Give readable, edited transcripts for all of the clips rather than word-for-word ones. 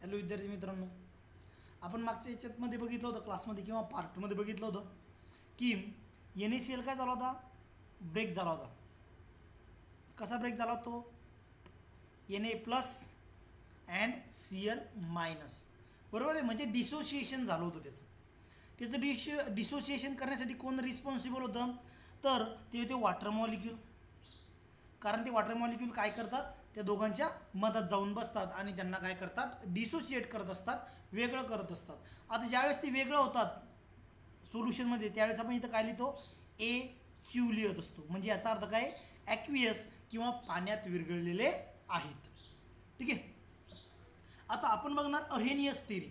Hello विद्यार्थी मित्रांनो, आपण मागच्या याच्यामध्ये बघितलं होतं क्लासमध्ये किंवा पार्टमध्ये बघितलं होतं की NaCl काय झाला होता, ब्रेक झाला होता. कसा ब्रेक झाला तो? Na plus and Cl minus, बरोबर आहे. म्हणजे डिसोसिएशन झालं होतं त्याचं डिसोसिएशन करण्यासाठी कोण रिस्पॉन्सिबल होतं? तर ते होते वॉटर मॉलिक्यूल. कारण ते वॉटर मॉलिक्यूल काय करतात, त्या दोघांच्या मधात जाऊन बसतात आणि त्यांना काय करतात, डिसोसिएट करत असतात, वेगळं करत असतात. आता ज्यावेळेस ते वेगळं होतात सोल्युशनमध्ये, त्यावेळेस आपण इथं काय लिहितो, AQ लिहित असतो. म्हणजे याचा अर्थ काय, ॲक्वियस किंवा पाण्यात विरघळलेले आहेत. ठीक आहे. आता आपण बघणार अरेनियस थेरी.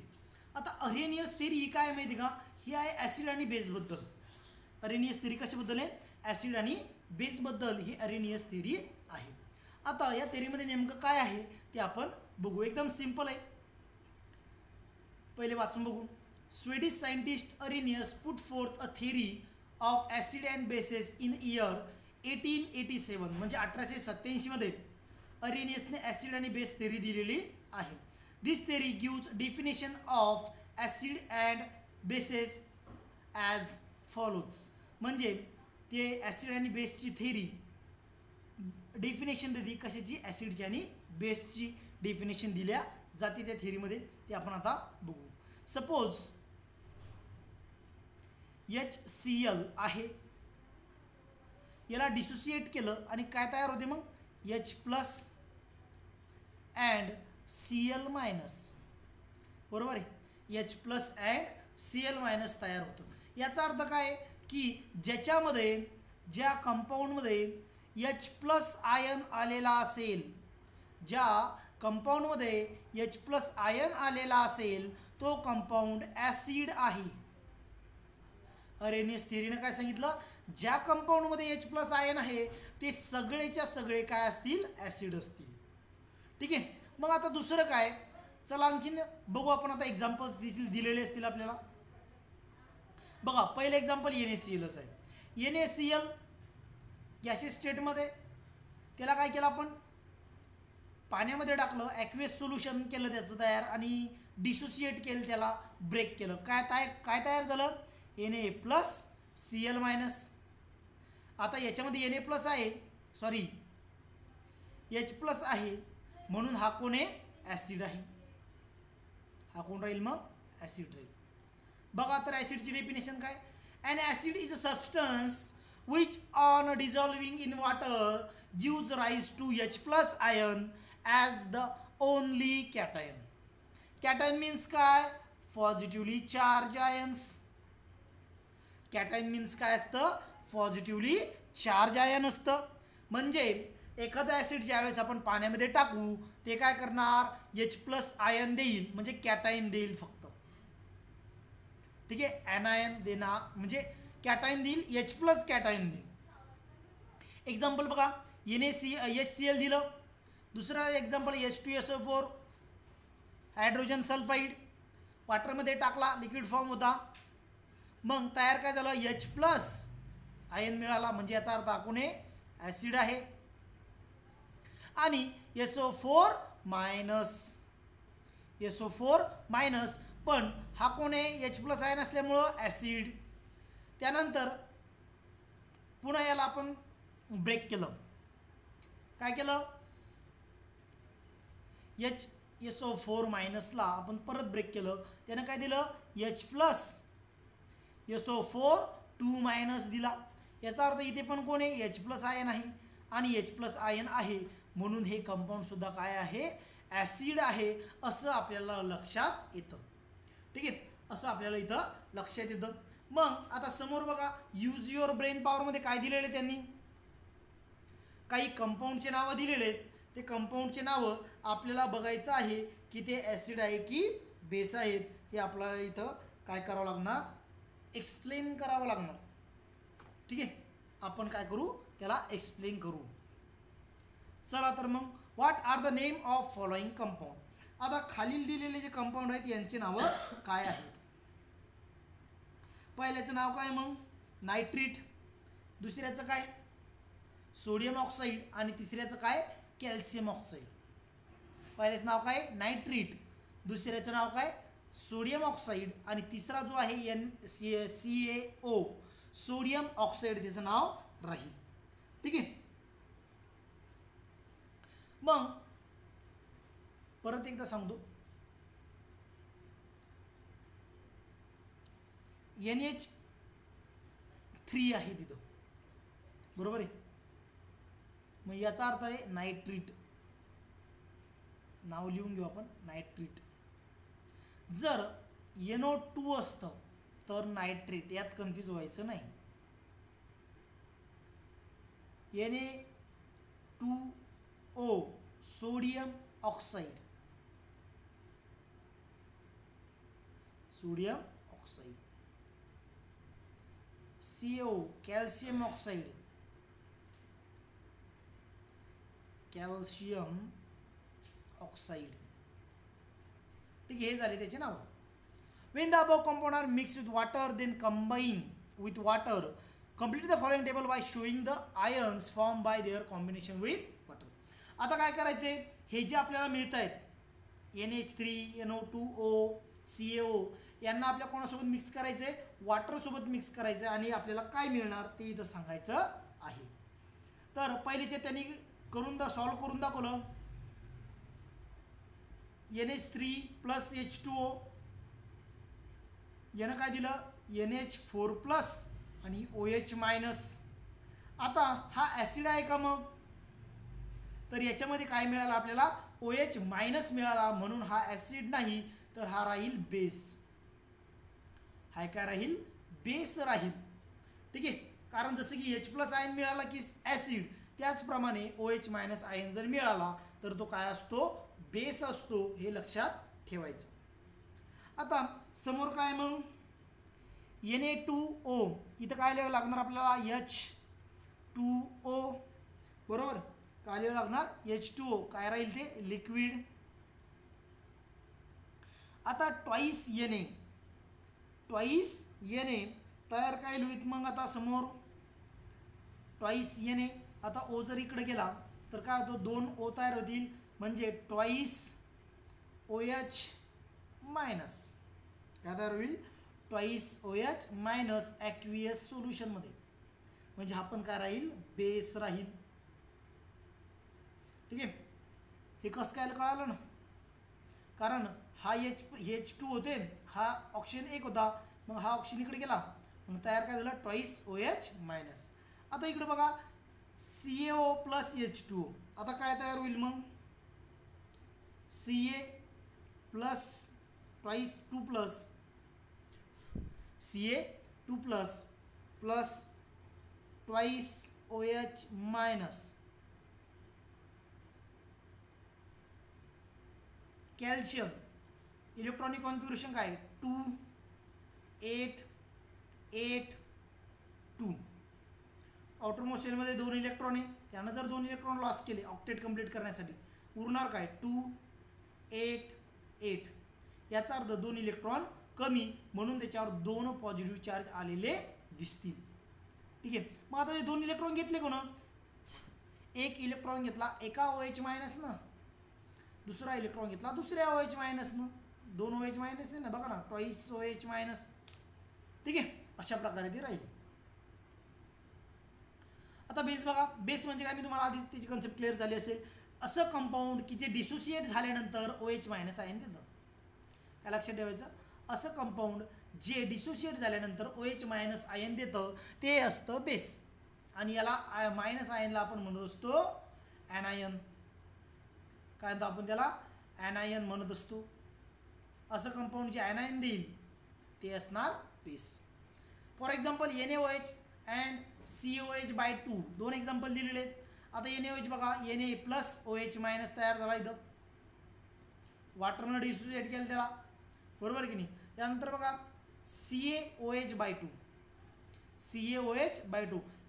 आता अरेनियस थेरी ही काय माहिती का, ही आहे ॲसिड आणि बेसबद्दल. अरेनियस थेरी कशाबद्दल आहे? ॲसिड आणि बेसबद्दल ही अरेनियस थेरी आहे. आता या थेरीमध्ये नेमकं काय आहे ते आपण बघू. एकदम सिंपल आहे, पहिले वाचून बघू. Swedish scientist Arrhenius put forth a theory of acid and bases in year 1887. म्हणजे 1887 मध्ये अरेनियसने ॲसिड आणि बेस थेरी दिलेली आहे. This theory gives definition of acid and bases as follows. म्हणजे ते ॲसिड आणि बेसची थेरी डेफिनेशन देते. कशाची? ॲसिडची आणि बेसची डेफिनेशन दिल्या जाते त्या थेरीमध्ये. ते आपण आता बघू. सपोज HCl आहे, याला डिसोसिएट केलं आणि काय तयार होते मग? H plus and Cl minus, बरोबर आहे. H plus and Cl minus तयार होतं. याचा अर्थ काय की ज्याच्यामध्ये, ज्या कंपाऊंडमध्ये H प्लस आयन आलेला असेल, ज्या कंपाऊंडमध्ये H प्लस आयन आलेला असेल, तो कंपाऊंड ॲसिड आहे. अरेनियस थेरीनं काय सांगितलं, ज्या कंपाऊंडमध्ये H प्लस आयन आहे ते सगळेच्या सगळे काय असतील, ॲसिड असतील. ठीक आहे. मग आता दुसरं काय, चला आणखीन बघू आपण. आता एक्झाम्पल्स दिलेले असतील आपल्याला. बघा, पहिलं एक्झाम्पल NaClच आहे. NaCl गॅसियस स्टेटमध्ये, त्याला काय केलं आपण, पाण्यामध्ये टाकलं, ॲक्वेस सोल्युशन केलं त्याचं तयार आणि डिसोसिएट केलं, त्याला ब्रेक केलं. काय तयार झालं? Na plus Cl minus. आता याच्यामध्ये Na प्लस आहे, सॉरी H प्लस आहे, म्हणून हा कोण आहे? ॲसिड आहे. हा कोण राहील मग? ॲसिड राहील. बघा तर ॲसिडची डेफिनेशन काय? An acid is a substance which on dissolving in water gives rise to H plus ion as the only cation. Cation means काय? Positively charge ions. Cation means काय असतं? पॉझिटिव्हली चार्ज आयन असतं. म्हणजे एखादं acid ज्यावेळेस आपण पाण्यामध्ये टाकू, ते काय करणार? H प्लस आयन देईल, म्हणजे कॅटायन देईल फक्त. ठीक आहे. ॲनायन देणार म्हणजे कॅटायन देईल, H प्लस कॅटायन देईल. एक्झाम्पल बघा, HCl दिलं. दुसरं एक्झाम्पल H2SO4, हायड्रोजन सल्फाईड, वॉटरमध्ये टाकला, लिक्विड फॉर्म होता. मग तयार काय झालं? H प्लस आयन मिळाला. म्हणजे याचा अर्थ हा कोण आहे? ॲसिड आहे. आणि SO4 मायनस, SO4 मायनस, पण हा कोण आहे? H प्लस आयन असल्यामुळं ॲसिड. त्यानंतर पुन्हा याला आपण ब्रेक केलं. काय केलं? SO4 मायनसला आपण परत ब्रेक केलं. त्यानं काय दिलं? H प्लस SO4 2 मायनस दिला. याचा अर्थ इथे पण कोण आहे? H प्लस आयन आहे आणि H प्लस आयन आहे, म्हणून हे कंपाऊंड सुद्धा काय आहे? ॲसिड आहे, असं आपल्याला लक्षात येतं. ठीक आहे. असं आपल्याला इथं लक्षात येतं. मग आता समोर बघा, यूज युअर ब्रेन पॉवरमध्ये काय दिलेले त्यांनी, काही कंपाऊंडचे नावं दिलेले आहेत. ते कंपाऊंडचे नावं आपल्याला बघायचं आहे की ते ॲसिड आहे की बेस आहेत, हे आपल्याला इथं काय करावं लागणार? एक्सप्लेन करावं लागणार. ठीक आहे. आपण काय करू? त्याला एक्सप्लेन करू. चला तर मग, what are the name of following compound. आता खालील दिलेले जे कंपाऊंड आहेत यांची नावं काय आहेत? पहिल्याचं नाव काय मग? नायट्रिट. दुसऱ्याचं काय? Sodium oxide. आणि तिसऱ्याचं काय? Calcium oxide. पहिल्याचं नाव काय? नायट्रिट. दुसऱ्याचं नाव काय सोडियम ऑक्साईड आणि तिसरा जो आहे CaO सोडियम ऑक्साईड त्याचं नाव राहील. ठीक आहे. मग परत एकदा सांगतो NH3 आहे तिथं बरोबर आहे. मग याचा अर्थ आहे नायट्रिट. नाव लिहून घेऊ आपण नायट्रिट. जर NO2 असतं तर नायट्रेट यात कन्फ्यूज व्हायचं नाही. Na2O sodium oxide CO calcium oxide ठीक आहे. हे झाले त्याचे नाव. When the above compound are mixed with water, then combine with water. Complete the following table by showing the ions formed by their combination with water. आता काय करायचे, हे जे आपल्याला मिळत आहेत NH3, NO2O, CaO यांना आपल्या कोणासोबत मिक्स करायचे, वॉटर सोबत मिक्स करायचे आणि आपल्याला काय मिळणार ते इथं सांगायचं आहे. तर पहिलेचे त्यांनी सॉल्व करून दाखवलं. NH3 प्लस H2O यानं काय दिलं NH4 प्लस आणि OH मायनस. आता हा ॲसिड आहे का मग, तर याच्यामध्ये काय मिळालं आपल्याला OH मायनस मिळाला म्हणून हा ॲसिड नाही तर हा राहील बेस. हा काय राहील बेस राहील. ठीक आहे. कारण जसं की H प्लस आयन मिळाला की ॲसिड, त्याचप्रमाणे OH मायनस आयन जर मिळाला तर तो काय असतो बेस असतो. हे लक्षात ठेवायचं. आता समोर काय मग Na2O इथं काय लिहावं लागणार आपल्याला H2O बरोबर. काय लिहावं लागणार H2O काय राहील ते लिक्विड. आता ट्वाईस Na तयार काय लिहित मग आता समोर ट्वाईस Na. आता O जर इकडे गेला तर काय होतं 2 O तयार होतील म्हणजे ट्वाईस OH मायनस काय तयार होईल ट्वाईस OH मायनस ॲक्वियस सोल्युशनमध्ये. म्हणजे हा पण काय राहील बेस राहील. ठीक आहे. हे कसं काय कळालं ना, कारण हा H2 होते, हा ऑप्शन 1 होता, मग हा ऑप्शन इकडे गेला मग तयार काय झालं ट्वाईस OH मायनस. आता इकडे बघा CaO प्लस H2O. आता काय तयार होईल मग Ca plus twice 2 plus Ca2 plus plus twice OH minus calcium. Electronic configuration काय 2 8 8 2. आउटरमोस्ट शेलमध्ये 2 इलेक्ट्रॉन आहे, त्यानं जर 2 इलेक्ट्रॉन लॉस केले ऑक्टेट कंप्लीट करण्यासाठी उरणार काय 2 8 8. याचा अर्थ 2 इलेक्ट्रॉन कमी म्हणून त्याच्यावर 2 पॉझिटिव्ह चार्ज आलेले दिसतील. ठीक आहे. मग आता हे 2 इलेक्ट्रॉन घेतले कोण, एक इलेक्ट्रॉन घेतला एका OH मायनस ना, दुसरा इलेक्ट्रॉन घेतला दुसऱ्या OH मायनस ना, 2 OH मायनस आहे ना बघा ना ट्वाईस OH मायनस. ठीक आहे. अशा प्रकारे ते राहील. आता बेस बघा, बेस म्हणजे काय मी तुम्हाला आधीच त्याची कन्सेप्ट क्लिअर झाली असेल. असं कंपाऊंड की जे डिसोसिएट झाल्यानंतर OH मायनस आयन देतं. काय लक्षात ठेवायचं, असं कंपाऊंड जे डिसोसिएट झाल्यानंतर OH मायनस आयन देतं ते असतं बेस. आणि याला मायनस आयनला आपण म्हणत असतो ॲनायन. काय म्हणतो आपण त्याला ॲनायन म्हणत असतो. असं कंपाऊंड जे ॲनायन देईल ते असणार base. For example NaOH and COH/2 2 example दिलेले आहेत. आता NaOH बघा Na प्लस OH मायनस तयार झाला इथं, वॉटरनं डिसोसिएट केलं त्याला बरोबर की नाही. त्यानंतर बघा CaOH/2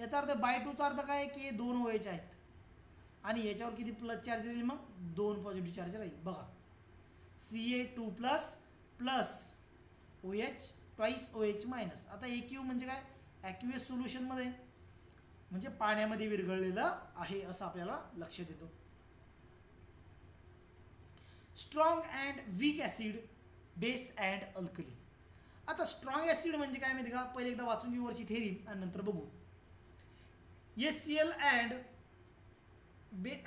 याचा अर्थ /2चा अर्थ काय की 2 OH आहेत आणि याच्यावर किती प्लस चार्ज राहील मग 2 पॉझिटिव्ह चार्ज राहील. बघा Ca2 plus plus OH twice OH minus. आता AQ म्हणजे काय ॲक्वियस सोल्युशनमध्ये म्हणजे पाण्यामध्ये विरघळलेलं आहे असं आपल्याला लक्षात येतं. Strong and weak acid, base and alkali. आता स्ट्रॉंग ॲसिड म्हणजे काय माहिती का, पहिले एकदा वाचून घेऊ वरची थेरी आणि नंतर बघू. HCl and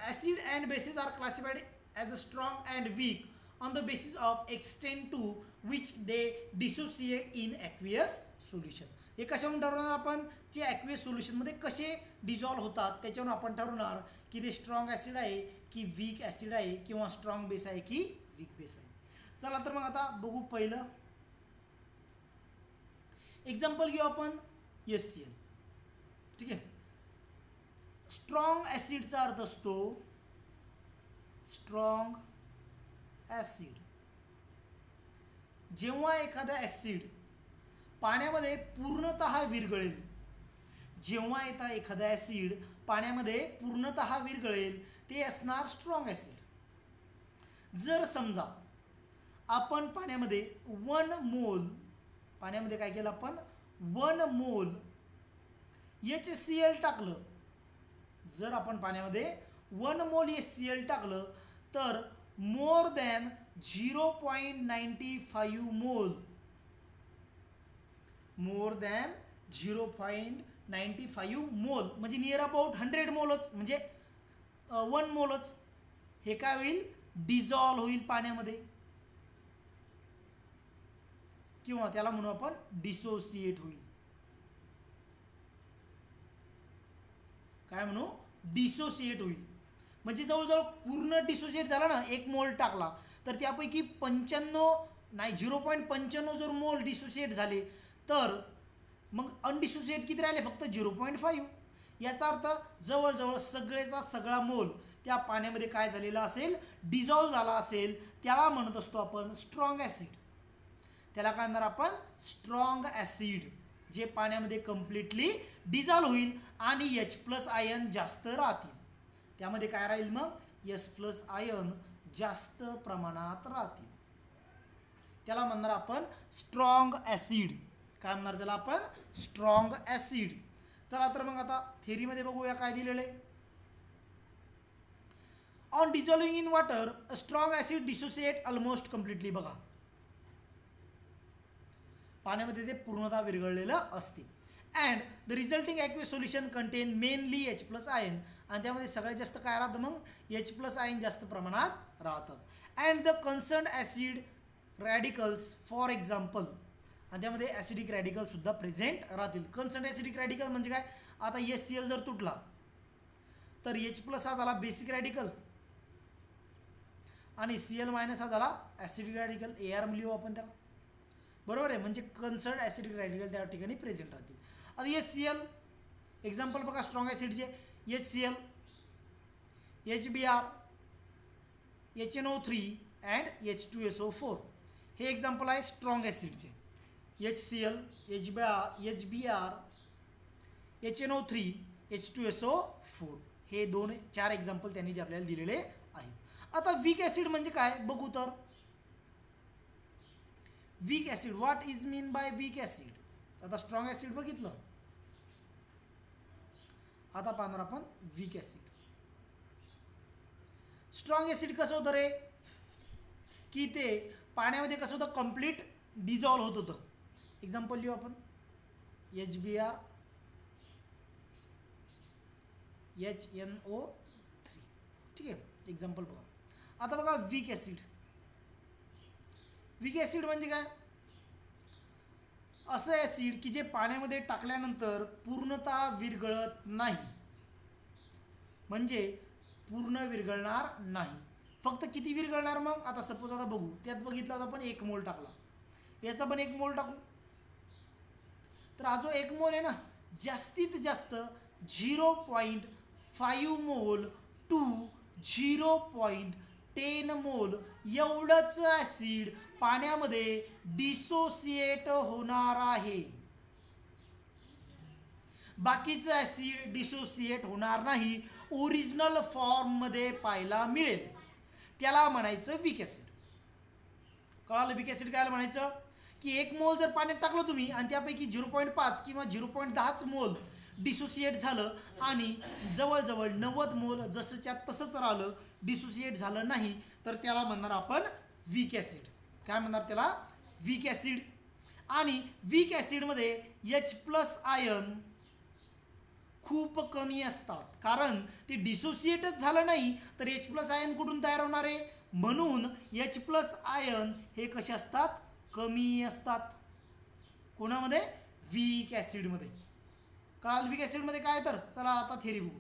acid and bases are classified as a strong and weak on the basis of extent to which they dissociate in aqueous solution. हे कशावरून ठरवणार आपण, जे ॲक्वियस सोल्युशनमध्ये कसे डिझॉल्व्ह होतात त्याच्यावरून आपण ठरवणार की ते स्ट्रॉंग ॲसिड आहे की वीक ॲसिड आहे किंवा स्ट्रॉंग बेस आहे की वीक बेस आहे. चला तर मग आता बघू. पहिलं एक्झाम्पल घेऊ आपण HCl. ठीक आहे. स्ट्रॉंग ॲसिडचा अर्थ असतो, स्ट्रॉंग ॲसिड जेव्हा एखादा ॲसिड पाण्यामध्ये पूर्णतः विरघळेल, जेव्हा एखादा ॲसिड पाण्यामध्ये पूर्णतः विरघळेल ते असणार स्ट्रॉंग ॲसिड. जर समजा आपण पाण्यामध्ये 1 मोल, पाण्यामध्ये काय केलं आपण 1 मोल HCl टाकलं, जर आपण पाण्यामध्ये 1 मोल HCl टाकलं तर मोर दॅन 0.95 मोल, मोर दॅन 0.95 मोल म्हणजे नियर अबाउट 100 मोलच, म्हणजे 1 मोलच हे काय होईल, डिझॉल्व्ह होईल पाण्यामध्ये किंवा त्याला म्हणू आपण डिसोसिएट होईल. काय म्हणू, डिसोसिएट होईल. म्हणजे जवळजवळ पूर्ण डिसोसिएट झाला ना, 1 मोल टाकला तर त्यापैकी 0.95 जर मोल डिसोसिएट झाले तर मग अनडिसोसिएट किती राहिले, फक्त 0.5. याचा अर्थ जवळजवळ सगळेचा सगळा मोल त्या पाण्यामध्ये काय झालेला असेल, डिझॉल्व्ह झाला असेल. त्याला म्हणत असतो आपण स्ट्रॉंग ॲसिड. त्याला काय म्हणणार आपण, स्ट्रॉंग ॲसिड, जे पाण्यामध्ये कम्प्लिटली डिझॉल्व्ह होईल आणि H+ आयन जास्त राहतील. त्यामध्ये काय राहील मग, H+ आयन जास्त प्रमाणात राहतील. त्याला म्हणणार आपण स्ट्रॉंग ॲसिड. काय म्हणणार त्याला आपण, स्ट्रॉंग ॲसिड. चला तर मग आता थेरीमध्ये बघूया काय दिलेलं आहे. On dissolving in water a strong acid dissociate almost completely. बघा पाण्यामध्ये ते पूर्णतः विरघळलेलं असते. And the resulting aqueous solution contain mainly H+ ion. आणि त्यामध्ये सगळ्यात जास्त काय राहतं मग, H+ आयन जास्त प्रमाणात राहतात. And the concerned acid radicals for example, आणि त्यामध्ये ॲसिडिक रॅडिकल सुद्धा प्रेझेंट राहतील. कन्सर्न्ड ॲसिडिक रॅडिकल म्हणजे काय, आता HCl जर तुटला तर H+ हा झाला बेसिक रॅडिकल आणि Cl- हा झाला ॲसिडिक रॅडिकल. AR लिहू आपण त्याला, बरोबर आहे. म्हणजे कन्सर्न्ड ॲसिडिक रॅडिकल त्या ठिकाणी प्रेझेंट राहतील. आता HCl एक्झाम्पल बघा स्ट्रॉंग ॲसिडचे, HCl, HBr, HNO3 and H2SO4 हे एक्झाम्पल आहे स्ट्रॉंग ॲसिडचे. HCl, HBr, HNO3, H2SO4 हे 4 एक्झाम्पल त्यांनी आपल्याला दिलेले आहेत. आता वीक ॲसिड म्हणजे काय बघू तर, weak acid, what is mean by weak acid. आता स्ट्रॉंग ॲसिड बघितलं, आता पाहणार आपण वीक ॲसिड. स्ट्रॉंग ॲसिड कसं होतं रे, की ते पाण्यामध्ये कसं होतं, कम्प्लीट डिझॉल्व्ह होत होतं. एक्झाम्पल लिहू आपण HBr, HNO3. ठीक आहे, एक्झाम्पल बघा. आता बघा वीक ॲसिड. वीक ॲसिड म्हणजे काय, असं ॲसिड की जे पाण्यामध्ये टाकल्यानंतर पूर्णतः विरघळत नाही, म्हणजे पूर्ण विरघळणार नाही. फक्त किती विरघळणार मग, आता सपोज आता बघू, त्यात बघितलं तर आपण 1 मोल टाकला, याचा पण 1 मोल टाकू तर हा जो 1 मोल आहे ना, जास्तीत जास्त 0.5 मोल टू 0.10 मोल एवढंच ॲसिड पाण्यामध्ये डिसोसिएट होणार आहे. बाकीचं ॲसिड डिसोसिएट होणार नाही, ओरिजिनल फॉर्ममध्ये पाहायला मिळेल. त्याला म्हणायचं वीक ॲसिड. कळालं वीक ॲसिड काय म्हणायचं, की 1 मोल जर पाण्यात टाकलं तुम्ही आणि त्यापैकी 0.5 किंवा 0.10 मोल डिसोसिएट झालं आणि जवळजवळ 90 मोल जसंच्या तसंच राहिलं, डिसोसिएट झालं नाही, तर त्याला म्हणणार आपण वीक ॲसिड. काय म्हणणार त्याला? Weak acid. आणि वीक ॲसिडमध्ये H+ आयन खूप कमी असतात, कारण ते डिसोसिएटच झालं नाही तर H+ आयन कुठून तयार होणार आहे? म्हणून H+ आयन हे कसे असतात? कमी असतात. कोणामध्ये? वीक ॲसिडमध्ये. कळालं वीक ॲसिडमध्ये काय? तर चला आता थेरी बघू.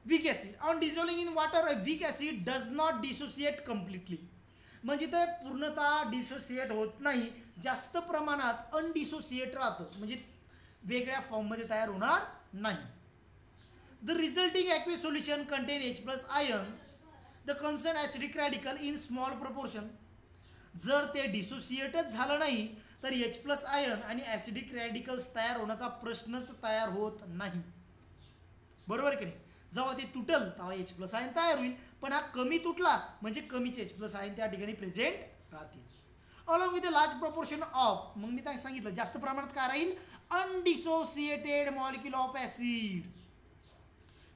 Weak acid on dissolving in water, a weak acid does not dissociate completely. म्हणजे ते पूर्णतः डिसोसिएट होत नाही, जास्त प्रमाणात अनडिसोसिएट राहतं, म्हणजे वेगळ्या फॉर्ममध्ये तयार होणार नाही. The resulting aqueous solution content H+ ion, the concern acidic radical in small proportion. जर ते डिसोसिएटच झालं नाही तर H+ आयन आणि ॲसिडिक रॅडिकल्स तयार होण्याचा प्रश्नच तयार होत नाही. बरोबर की नाही? जेव्हा ते तुटल तेव्हा H+ आयन तयार होईल, पण हा कमी तुटला म्हणजे कमीच H+ आयन त्या ठिकाणी प्रेझेंट राहतील. Along with a large proportion of, मग मी काय सांगितलं, जास्त प्रमाणात काय राहील? Undissociated molecule of acid.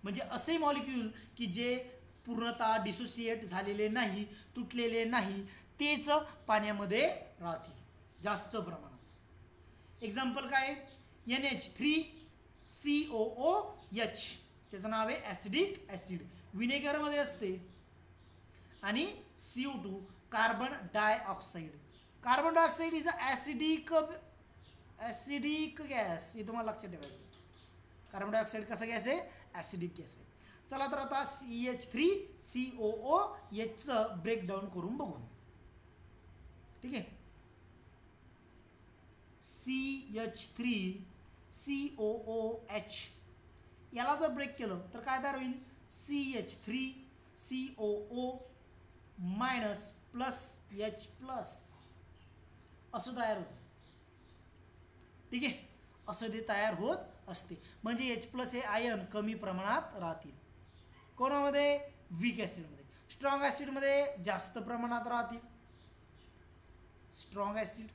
म्हणजे असे मॉलिक्यूल की जे पूर्णतः डिसोसिएट झालेले नाही, तुटलेले नाही, तेच पाण्यामध्ये राहतील जास्त प्रमाणात. एक्झाम्पल काय? NH3COOH, त्याचं नाव आहे ॲसिडिक ॲसिड, विनेगरमध्ये असते. आणि CO2 carbon dioxide. Carbon dioxide is a acidic gas, हे तुम्हाला लक्षात ठेवायचं. कार्बन डायऑक्साईड कसा गॅस आहे? ॲसिडिक गॅस आहे. चला तर आता CH3COOHचं ब्रेकडाऊन करून बघू. ठीक आहे. CH3COOH याला जर ब्रेक केलं तर काय तयार होईल? CH3COO- H+ असं तयार होतं. ठीक आहे, असं ते तयार होत असते. म्हणजे H+ हे आयन कमी प्रमाणात राहतील. कोणामध्ये? वीक ॲसिडमध्ये. स्ट्रॉंग ॲसिडमध्ये जास्त प्रमाणात राहतील. Strong acid.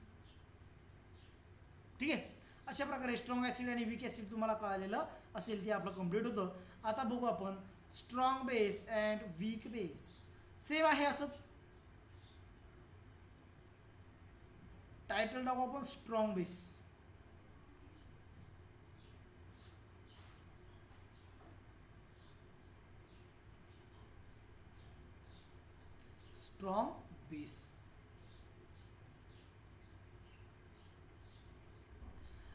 ठीक आहे, अशा प्रकारे स्ट्रॉंग ॲसिड आणि वीक ॲसिड तुम्हाला कळालेलं असेल, ते आपलं कंप्लीट होतं. आता बघू आपण strong base and weak base. Same आहे असंच, टायटल टाकू आपण स्ट्रॉंग बेस. Strong base.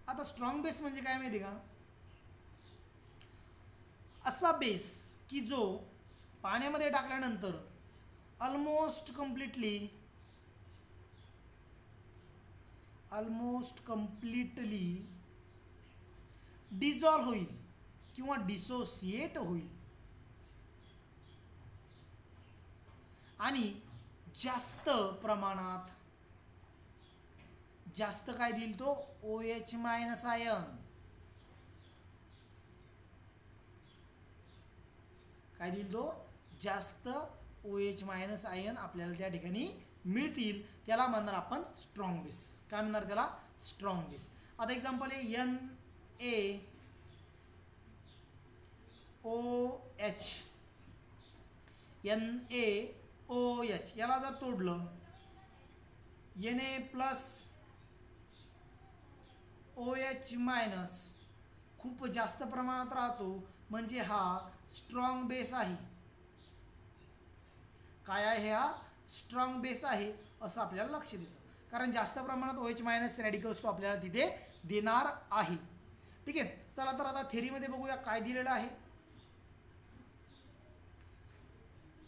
आता स्ट्रॉंग बेस म्हणजे काय माहिती का? असा बेस की जो पाण्यामध्ये टाकल्यानंतर ऑलमोस्ट कम्प्लिटली डिझॉल्व होईल किंवा डिसोसिएट होईल आणि जास्त प्रमाणात जास्त काय देईल तो? OH- ion. काय देईल तो? जास्त OH- आयन आपल्याला त्या ठिकाणी मिळतील. त्याला म्हणणार आपण स्ट्रॉंग बेस. काय म्हणणार त्याला? Strong base. आता एक्झाम्पल आहे NaOH. याला जर तोडलं Na+OH- खूप जास्त प्रमाणात राहतो, म्हणजे हा स्ट्रॉंग बेस आहे. काय आहे? हा स्ट्रॉंग बेस आहे असं आपल्याला लक्ष देतं, कारण जास्त प्रमाणात OH- रॅडिकल्स तो आपल्याला तिथे देणार आहे. ठीक आहे, चला तर आता थेरीमध्ये बघूया काय दिलेलं आहे.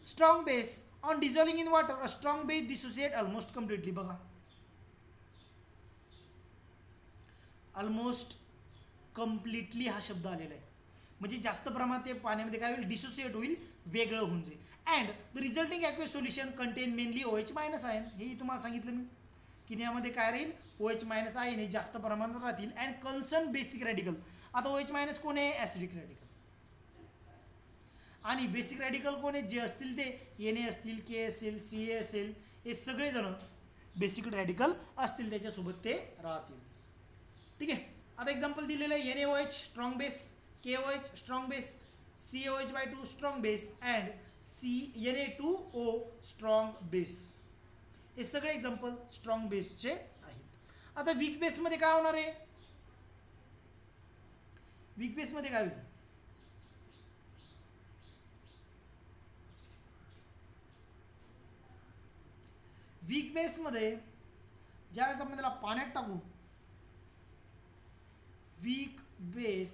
Strong base on dissolving in water, a strong base dissociate almost completely. बघा, ऑलमोस्ट कम्प्लिटली हा शब्द आलेला आहे, म्हणजे जास्त प्रमाणात ते पाण्यामध्ये काय होईल? डिसोसिएट होईल, वेगळं होऊन जाईल. And the resulting aqueous solution contain mainly OH- ion. हेही तुम्हाला सांगितलं मी की यामध्ये काय राहील? OH- आयन हे जास्त प्रमाणात राहतील. And concern basic radical. आता OH- कोण आहे? Acidic radical. आणि बेसिक रॅडिकल कोण आहेत? जे असतील ते Na असतील, K असेल, Ca असेल, हे सगळेजण बेसिक रॅडिकल असतील, त्याच्यासोबत ते राहतील. ठीक आहे, आता एक्झाम्पल दिलेलं आहे NaOH strong base, KOH strong base, COH/2 strong base and Na2O strong base. हे सगळे एक्झाम्पल स्ट्रॉंग बेसचे आहेत. आता वीक बेसमध्ये काय होणार आहे? वीक बेसमध्ये काय होईल? वीक बेसमध्ये ज्यावेळेस आपण त्याला पाण्यात टाकू, वीक बेस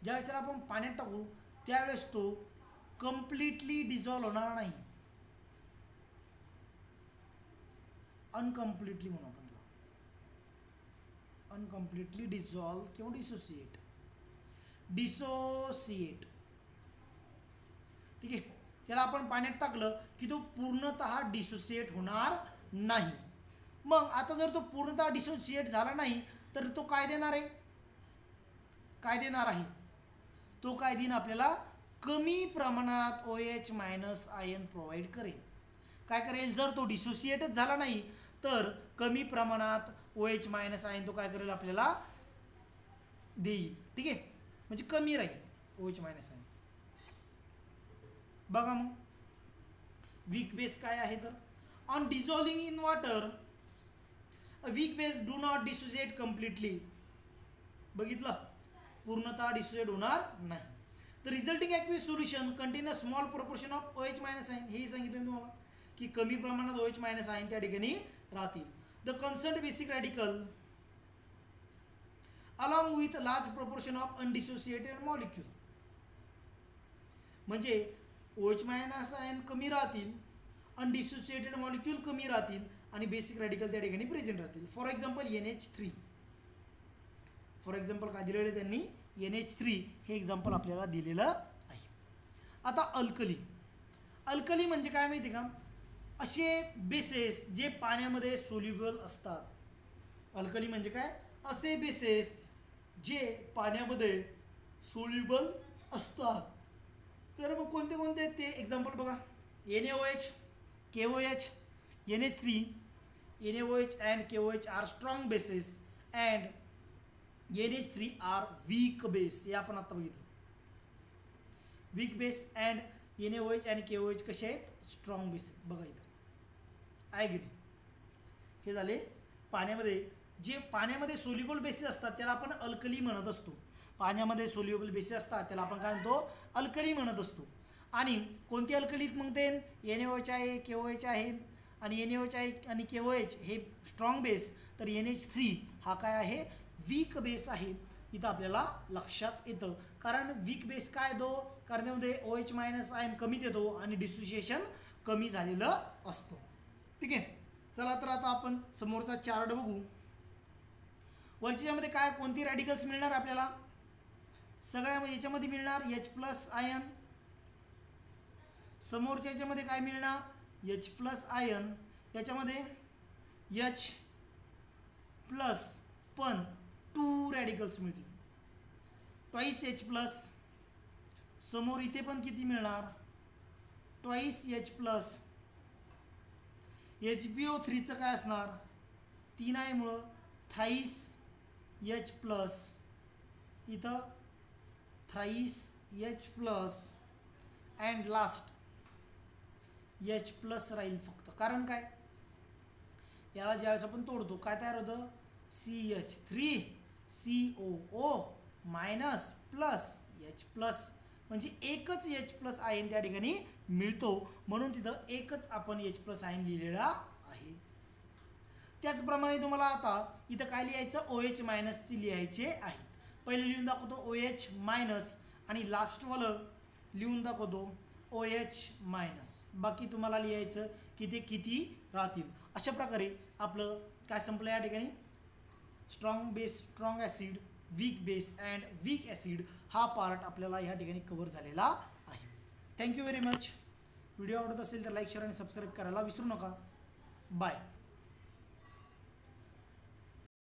ज्यावेळेस त्याला आपण पाण्यात टाकू त्यावेळेस तो कम्प्लिटली डिझॉल्व होणार नाही. अनकम्प्लिटली म्हणू आपण त्याला, अनकम्प्लिटली डिझॉल्व किंवा डिसोसिएट. ठीक आहे, त्याला आपण पाण्यात टाकलं की तो पूर्णतः डिसोसिएट होणार नाही. मग आता जर तो पूर्णतः डिसोसिएट झाला नाही तर तो काय देणार आहे? काय देणार आहे? तो काय देईन आपल्याला? कमी प्रमाणात OH मायनस आयन प्रोव्हाइड करेल. काय करेल? जर तो डिसोसिएटच झाला नाही तर कमी प्रमाणात OH मायनस आयन तो काय करेल? आपल्याला देईल. ठीक आहे, म्हणजे कमी राहील OH मायनस आयन. बघा मग वीक बेस काय आहे तर, on dissolving in water a weak base do not dissociate completely. बघितलं, पूर्णतः डिसोसिएट होणार नाही. The resulting aqueous solution contain a small proportion of OH minus ion. हेही सांगितलं तुम्हाला की कमी प्रमाणात OH मायनस आयन त्या ठिकाणी राहतील. The concerned basic radical along with large proportion of undissociated molecule. म्हणजे OH मायनस आयन कमी राहतील, अनडिसोसिएटेड मॉलिक्यूल कमी राहतील आणि बेसिक रॅडिकल त्या ठिकाणी प्रेझेंट राहतील. For example NH3. For example काय दिलेलं त्यांनी? NH3 हे एक्झाम्पल आपल्याला दिलेलं आहे. आता अल्कली. अल्कली म्हणजे काय माहिती का? असे बेसेस जे पाण्यामध्ये सोल्युबल असतात. अल्कली म्हणजे काय? असे बेसेस जे पाण्यामध्ये सोल्युबल असतात. तर मग कोणते कोणते ते एक्झाम्पल बघा. NaOH, KOH, NH3, NaOH and KOH are strong bases and NH3 are weak base. हे आपण आता बघितलं. वीक बेस अँड NaOH आणि KOH कसे आहेत? Strong base. बघा इथं आहे की नाही? हे झाले पाण्यामध्ये जे पाण्यामध्ये सोल्युबल बेसेस असतात त्याला आपण अल्कली म्हणत असतो. पाण्यामध्ये सोल्युबल बेसेस असतात त्याला आपण काय म्हणतो? अल्कली म्हणत असतो. आणि कोणती अल्कलीत मग ते NaOH आहे, KOH आहे आणि NaOH आहे आणि KOH हे स्ट्रॉंग बेस, तर NH3 हा काय आहे? वीक बेस आहे. इथं आपल्याला लक्षात येतं. कारण वीक बेस काय दो? कारण त्यामध्ये OH मायनस आयन कमी देतो आणि डिसोसिएशन कमी झालेलं असतं. ठीक आहे, चला तर आता आपण समोरचा चार्ट बघू. वरच्यामध्ये काय कोणती रॅडिकल्स मिळणार आपल्याला? सगळ्या याच्यामध्ये मिळणार H+ आयन. समोरच्या याच्यामध्ये काय मिळणार? H+ ion. याच्यामध्ये H+ पण 2 रॅडिकल्स मिळतील. Twice H+. समोर इथे पण किती मिळणार? Twice H+. HbO3चं काय असणार? 3 आहे मुळे थ्राइस H+. इथं thrice H+ and last H+ राहील फक्त. कारण काय? याला ज्यावेळेस आपण तोडतो काय तयार होतं? CH3COO minus plus H+. म्हणजे एकच H+ आयन त्या ठिकाणी मिळतो, म्हणून तिथं एकच आपण H+ आयन लिहिलेला आहे. त्याचप्रमाणे तुम्हाला आता इथं काय लिहायचं? OH मायनसची लिहायचे आहेत. पहिले लिहून दाखवतो OH मायनस आणि लास्टवालं लिहून दाखवतो OH मायनस. बाकी तुम्हाला लिहायचं की ते किती राहतील. अशा प्रकारे आपलं काय संपलं या ठिकाणी? Strong base, strong acid, weak base and weak acid हा पार्ट आपल्याला या ठिकाणी कव्हर झालेला आहे. Thank you very much. व्हिडिओ आवडत असेल तर लाईक, शेअर आणि सबस्क्राईब करायला विसरू नका. बाय.